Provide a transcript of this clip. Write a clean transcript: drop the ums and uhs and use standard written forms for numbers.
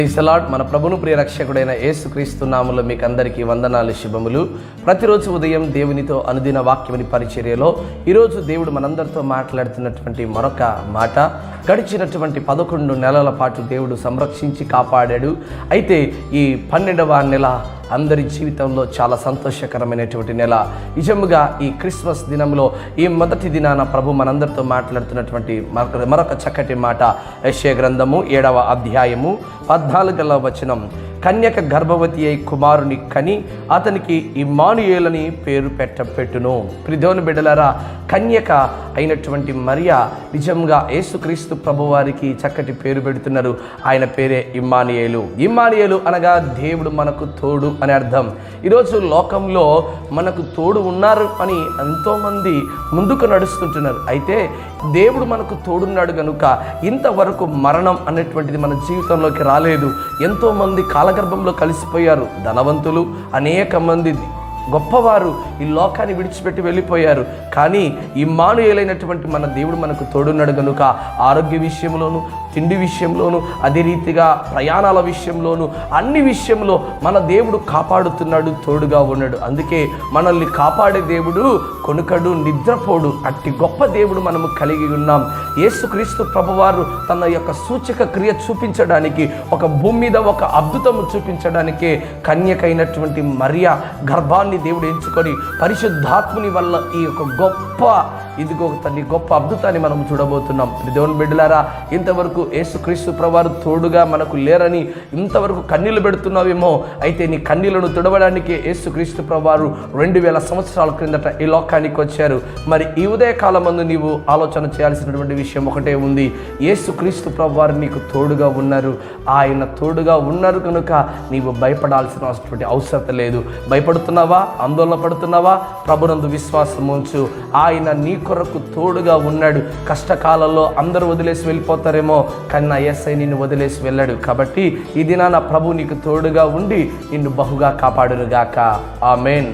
మన ప్రభును ప్రియ రక్షకుడైన యేసుక్రీస్తు నామములో మీకు అందరికీ వందనాలు, శుభములు. ప్రతిరోజు ఉదయం దేవునితో అనుదిన వాక్యముని పరిచర్యలో ఈరోజు దేవుడు మనందరితో మాట్లాడుతున్నటువంటి మరొక మాట, గడిచినటువంటి 11 నెలల పాటు దేవుడు సంరక్షించి కాపాడాడు. అయితే ఈ 12వ నెల అందరి జీవితంలో చాలా సంతోషకరమైనటువంటి నెల. నిజముగా ఈ క్రిస్మస్ దినంలో ఈ మొదటి దినాన ప్రభు మనందరితో మాట్లాడుతున్నటువంటి మరొక చక్కటి మాట, యెషయా గ్రంథము 7వ అధ్యాయము 14వ వచనం. కన్యక గర్భవతి అయి కుమారుని కని అతనికి ఇమ్మానుయేలని పేరు పెట్టును. ప్రియదేవుని బిడ్డలారా, కన్యక అయినటువంటి మరియా నిజంగా యేసుక్రీస్తు ప్రభువారికి చక్కటి పేరు పెడుతున్నారు. ఆయన పేరే ఇమ్మానుయేలు. ఇమ్మానుయేలు అనగా దేవుడు మనకు తోడు అని అర్థం. ఈరోజు లోకంలో మనకు తోడు ఉన్నారు అని ఎంతోమంది ముందుకు నడుస్తుంటున్నారు. అయితే దేవుడు మనకు తోడున్నాడు కనుక ఇంతవరకు మరణం అనేటువంటిది మన జీవితంలోకి రాలేదు. ఎంతోమంది కాలగర్భంలో కలిసిపోయారు. ధనవంతులు, అనేక మంది గొప్పవారు ఈ లోకాన్ని విడిచిపెట్టి వెళ్ళిపోయారు. కానీ ఇమ్మానుయేలైనటువంటి మన దేవుడు మనకు తోడున్నాడు కనుక ఆరోగ్య విషయంలోను, తిండి విషయంలోను, అదే రీతిగా ప్రయాణాల విషయంలోను, అన్ని విషయంలో మన దేవుడు కాపాడుతున్నాడు, తోడుగా ఉన్నాడు. అందుకే మనల్ని కాపాడే దేవుడు కొనుకడు, నిద్రపోడు. అట్టి గొప్ప దేవుడు మనము కలిగి ఉన్నాం. యేసుక్రీస్తు ప్రభువారు తన యొక్క సూచక క్రియ చూపించడానికి, ఒక భూమి మీద ఒక అద్భుతము చూపించడానికే కన్యకైనటువంటి మరియా గర్భాన్ని దేవుడు ఎంచుకొని పరిశుద్ధాత్ముని వల్ల ఈ యొక్క గొప్ప అద్భుతాన్ని మనం చూడబోతున్నాం. దేవుని బిడ్డలారా, ఇంతవరకు యేసుక్రీస్తు ప్రభువారు తోడుగా మనకు లేరని ఇంతవరకు కన్నీళ్లు పెడుతున్నావేమో. అయితే నీ కన్నీళ్లను తుడవడానికి యేసుక్రీస్తు ప్రభువారు 2000 సంవత్సరాల క్రిందట ఈ లోకానికి వచ్చారు. మరి ఈ ఉదయకాలమందు నీవు ఆలోచన చేయాల్సినటువంటి విషయం ఒకటే ఉంది. యేసుక్రీస్తు ప్రభువారు నీకు తోడుగా ఉన్నారు. ఆయన తోడుగా ఉన్నారు కనుక నీవు భయపడాల్సినటువంటి అవసరం లేదు. భయపడుతున్నావా? ఆందోళన పడుతున్నావా? ప్రభునందు విశ్వాసం ఉంచు. ఆయన నీ కొరకు తోడుగా ఉన్నాడు. కష్టకాలంలో అందరూ వదిలేసి వెళ్ళిపోతారేమో, కానీ యేసయ్య నిన్ను వదిలేసి వెళ్ళాడు. కాబట్టి ఈ దినాన ప్రభు నీకు తోడుగా ఉండి నిన్ను బహుగా కాపాడునుగాక. ఆమేన్.